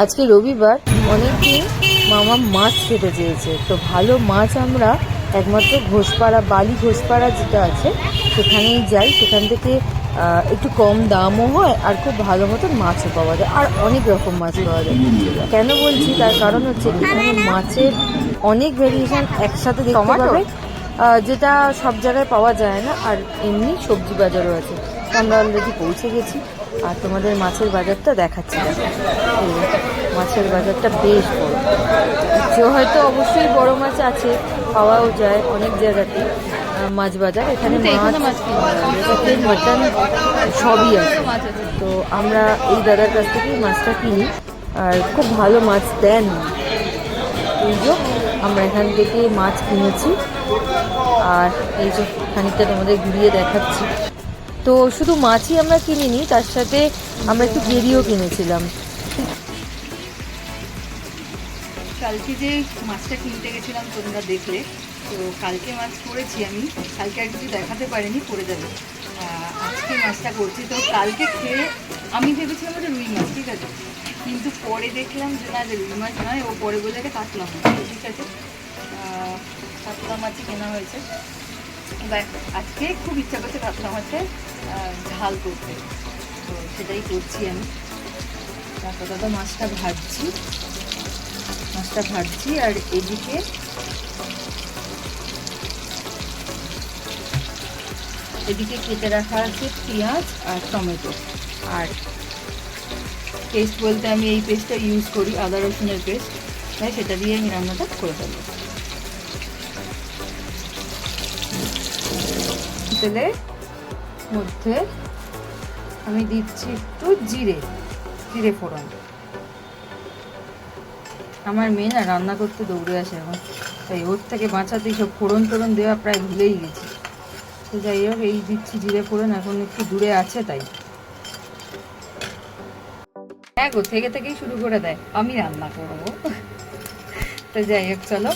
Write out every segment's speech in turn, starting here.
আজকে রবিবার, অনেকদিন মামা মাছ খেতে চেয়েছে। তো ভালো মাছ আমরা একমাত্র ঘোষপাড়া, বালি ঘোষপাড়া যেটা আছে সেখানেই যাই। সেখান থেকে একটু কম দামও হয় আর খুব ভালো মতন মাছও পাওয়া যায়, আর অনেক রকম মাছ পাওয়া যায়। কেন বলছি তার কারণ হচ্ছে এখানে মাছের অনেক ভেরিয়েশন একসাথে দেখতে পাবে, যেটা সব জায়গায় পাওয়া যায় না। আর এমনি সবজি বাজারও আছে। তো আমরা অলরেডি পৌঁছে গেছি আর তোমাদের মাছের বাজারটা দেখাচ্ছি। মাছের বাজারটা বেশ বড়, যে হয়তো অবশ্যই বড় মাছ আছে, পাওয়াও যায় অনেক জায়গাতে মাছ বাজার। এখানে মাছ, চিকেন, মাটন সবই আছে। তো আমরা এই দাদার কাছ থেকেই মাছটা কিনি আর খুব ভালো মাছ দেন। এই যে আমরা এখান থেকে মাছ কিনেছি আর এই যে খানিকটা তোমাদের ঘুরিয়ে দেখাচ্ছি। তো শুধু মাছই আমরা কিনিনি, তার সাথে আমরা একটু গেরিও কিনেছিলাম। কালকে যে মাছটা কিনতে গেছিলাম তোমরা দেখলে, তো কালকে মাছ করেছি আমি, কালকে আর কিছু দেখাতে পারিনি, পড়ে যাবে। আজকে মাছটা করছি। তো কালকে খেয়ে আমি ভেবেছিলাম ওটা রুই মাছ, ঠিক আছে, কিন্তু পরে দেখলাম যে না, যে রুই মাছ নয়, ও পরে বলে এটা কাতলা মাছ। ঠিক আছে, কাতলা মাছই কেনা হয়েছে। আজকে খুব ইচ্ছা করছে কাতলা মাছের ঝাল করতে, তো সেটাই করছি আমি। দাদা মাছটা ভাজছি আর এদিকে কেটে রাখা আছে পেঁয়াজ আর টমেটো। আর পেস্ট বলতে আমি এই পেস্টটা ইউজ করি, আদা রসুনের পেস্ট, তাই সেটা দিয়ে আমি রান্নাটা করে ফেলবো। তেলের মধ্যে আমি দিচ্ছি একটু জিরে ফোড়ন। আমার মেয়ে না রান্না করতে দৌড়ে আসে এখন, তাই ওর থেকে বাঁচাতে সব ফোড়ন দেওয়া প্রায় ভুলেই গেছি। তো যাই হোক, এই দিচ্ছি জিরে ফোড়ন, এখন একটু দূরে আছে তাই। হ্যাঁ গো, থেকেই শুরু করে দেয়, আমি রান্না করবো। তো যাই হোক, চলো,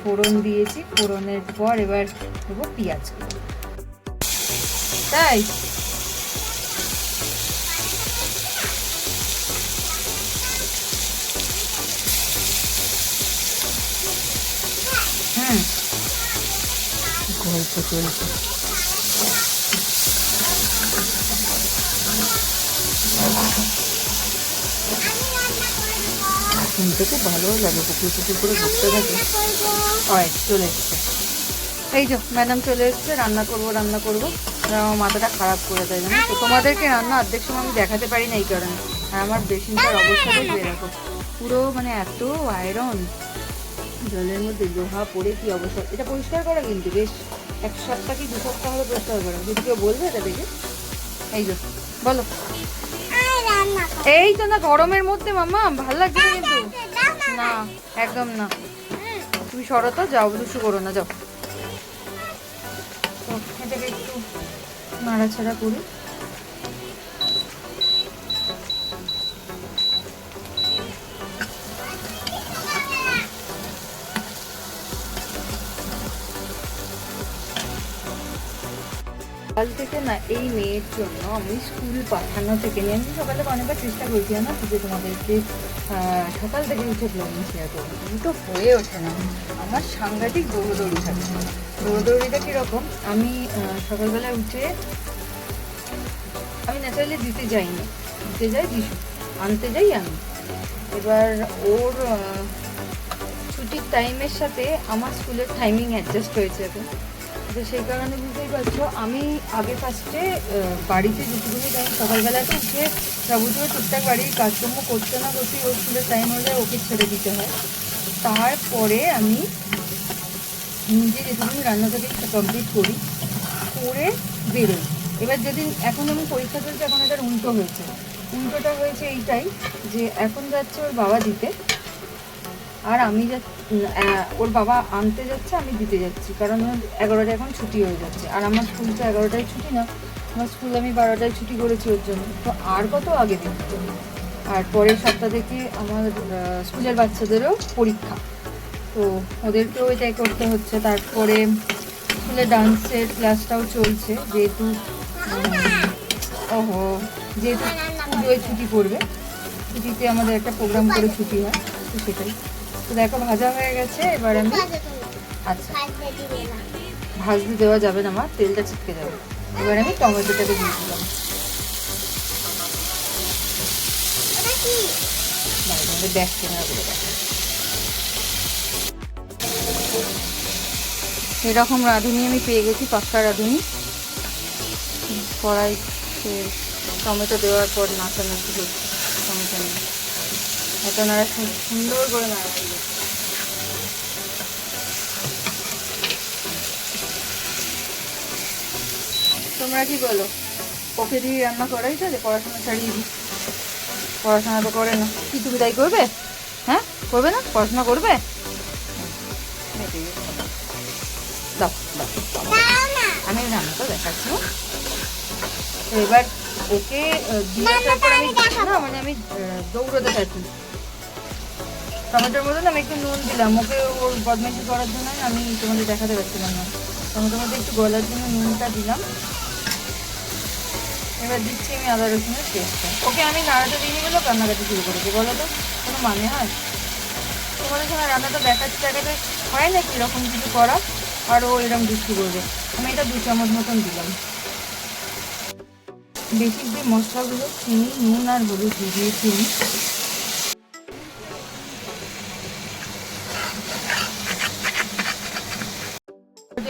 ফোড়ন দিয়েছি, ফোড়নের পর এবার দেবো পেঁয়াজ। তাই গল্প চলছে। শুনতে খুব ভালো লাগে, পুকুর করে ঘুরতে থাকে। হয় চলে এসছে, এই যে ম্যাডাম চলে এসছে। রান্না করবো আমার মাথাটা খারাপ করে দেয়, জানো তো। তোমাদেরকে রান্না অর্ধেক সময় আমি দেখাতে পারি না এই কারণে। আর আমার বেসিনটার অবস্থা দেখবে, দেখো পুরো মানে এত আয়রন, জলের মধ্যে লোহা পড়ে কি অবস্থা। এটা পরিষ্কার করা কিন্তু বেশ 1 সপ্তাহ কি 2 সপ্তাহ হলে পরিষ্কার করা। যদি কেউ বলবে এটা দেখে, এই যে বলো, এই তো না গরমের মধ্যে মামা ভালো লাগছে না কিন্তু, না একদম না। তুমি সরো তো, যাও, দুশো করো না, যাও। তো এটাকে একটু নাড়াচাড়া করি। কাল থেকে না এই মেয়ের জন্য আমি স্কুল পাঠানো থেকে নিয়ে, আমি সকালে অনেকবার চেষ্টা করেছি না যে তোমাদেরকে সকাল থেকে উঠে ব্লগ শেয়ার করবো, কিন্তু হয়ে ওঠে না। আমার সাংঘাতিক দৌড়দৌড়ি থাকে। দৌড়দৌড়িটা কীরকম, আমি সকালবেলায় উঠে আমি ন্যাচারালি দিতে যাই না, দিতে যাই দিশু, আনতে যাই আমি। এবার ওর ছুটির টাইমের সাথে আমার স্কুলের টাইমিং অ্যাডজাস্ট হয়েছে এখন। তো সেই কারণে বুঝতেই পারছো, আমি আগে ফার্স্টে বাড়িতে যেটুকুনি টাইম সকালবেলাতে উঠে যাবতীয় টুকটাক বাড়ির কাজকর্ম করতে না করতেই ওর স্কুলের টাইম হয়ে যায়, ওকে ছেড়ে দিতে হয়। তারপরে আমি নিজে যেটুকুনি রান্না থেকে কমপ্লিট করে বেরোই। এবার যেদিন, এখন আমি পরীক্ষা চলছে, এখন এটার উল্টোটা হয়েছে এইটাই, যে এখন যাচ্ছে ওর বাবা দিতে, আর আমি ওর বাবা আনতে যাচ্ছে, আমি দিতে যাচ্ছি, কারণ 11টায় এখন ছুটি হয়ে যাচ্ছে। আর আমার স্কুল তো 11টায় ছুটি না, আমার স্কুল আমি 12টায় ছুটি করেছি ওর জন্য। তো আর কত আগে দিচ্ছে। আর পরের সপ্তাহ থেকে আমার স্কুলের বাচ্চাদেরও পরীক্ষা, তো ওদেরকেও এটাই করতে হচ্ছে। তারপরে স্কুলে ডান্সের ক্লাসটাও চলছে, যেহেতু পুজোয় ছুটি পড়বে, ছুটিতে আমাদের একটা প্রোগ্রাম করে ছুটি হয়, তো সেটাই। তো দেখো ভাজা হয়ে গেছে, এবার আমি আচ্ছা ভাজতে দেওয়া যাবে না মা, তেলটা ছিটকে যাবে। এবার আমি টমেটোটাকে দিয়ে দিলাম। ব্যাক ক্যামেরা করে দেখো, এরকম রাঁধুনি আমি পেয়ে গেছি, পাক্কা রাঁধুনি। কড়াই টমেটো দেওয়ার পর নাচানাচি হচ্ছে, টমেটো নিয়ে এটা নাড়া সুন্দর করে নাড়া দিল। তোমরা কি বলো, ওকে দিয়ে রান্না করাই তো, যে পড়াশোনা ছাড়িয়ে দিই? পড়াশোনা তো করে না, কি তুমি তাই করবে? হ্যাঁ করবে না, পড়াশোনা করবে? দাও দাও, আমি রান্নাটা দেখাচ্ছি। এবার ওকে দিয়ে আসার পর আমি না মানে আমি দৌড়োতে থাকি। টমেটোর মধ্যে আমি একটু নুন দিলাম, ওকে ওর বদমাইশি করার জন্য আমি তোমাদের দেখাতে পারছিলাম না। টমেটোর মধ্যে একটু গলার জন্য নুনটা দিলাম। এবার দিচ্ছি আমি আদা রসুনের পেস্টটা। ওকে আমি নাড়াতে দিয়ে গেলেও রান্নাকাটি শুরু করেছি, বলো তো কোনো মানে হয়? তোমাদের সঙ্গে রান্নাটা দেখাচ্ছি, দেখাতে হয় না কীরকম কিছু করা, আর ও এরকম দুষ্টু করবে। আমি এটা 2 চামচ মতন দিলাম। বেসিক যে মশলাগুলো চিনি, নুন আর হলুদ দিয়ে দিয়েছি আমি।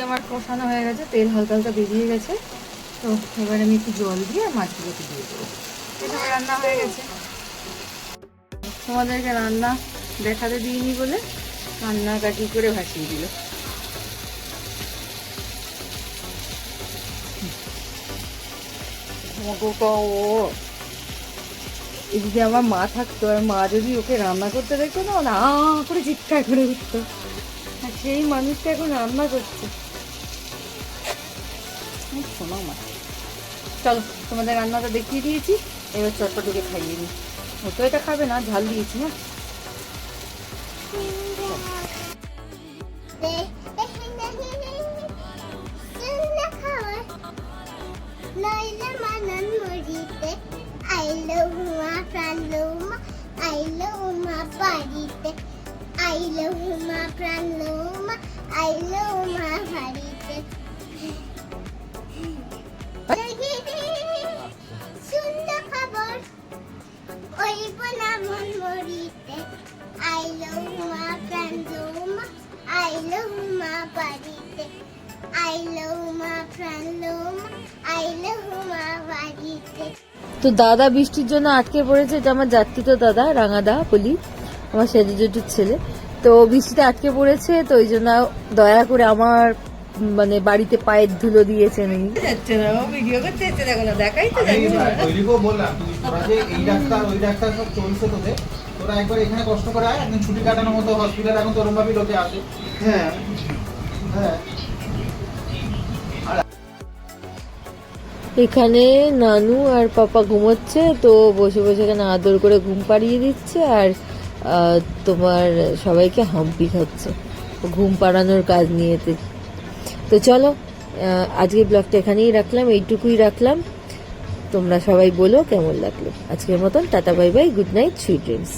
আমার কষানো হয়ে গেছে, তেল হালকা হালকা বেরিয়ে গেছে। তো এবার আমি একটু জল দিয়ে মাছগুলোকে দিয়ে দেবো। এটা রান্না হয়ে গেছে। তোমাদেরকে রান্না দেখাতে দিইনি বলে রান্নাকাটি করে ভাসিয়ে দিল। যদি আমার মা থাকতো আর মা যদি ওকে রান্না করতে দেখতো না, না করে চিৎকার করে উঠতো। আর সেই মানুষটা এখন রান্না করছে। শোনো মা, চলো তোমাদের রান্নাটা দেখিয়ে দিয়েছি, এবার চটপটকে খাইয়ে দিই। ও তো এটা খাবে না, ঝাল দিয়েছি না। তো দাদা বৃষ্টির জন্য আটকে পড়েছে। এটা আমার জাতীয় দাদা, রাঙাদা বলি, আমার সেজে জুটির ছেলে। তো বৃষ্টিতে আটকে পড়েছে, তো ওই জন্য দয়া করে আমার মানে বাড়িতে পায়ের ধুলো দিয়েছে নাকি যাচ্ছে না, ও ভিডিও করতে যাচ্ছে, দেখো না, দেখাই তো বললাম তোরা যে এই ডাক্তার ওই ডাক্তার সব চলছে তোদের, তোরা একবার এখানে কষ্ট করে আয়, একদিন ছুটি কাটানোর মতো হসপিটাল এখন তোরম ভাবেই লোকে আসে। হ্যাঁ হ্যাঁ। এখানে নানু আর পাপা ঘুমোচ্ছে, তো বসে বসে এখানে আদর করে ঘুম পাড়িয়ে দিচ্ছে, আর তোমার সবাইকে হাম্পি খাচ্ছে ঘুম পাড়ানোর কাজ নিয়েতে। তো চলো আজকের ব্লগটা এখানেই রাখলাম, এইটুকুই রাখলাম। তোমরা সবাই বলো কেমন লাগলো। আজকের মতন tata, bye bye, good night, sweet dreams.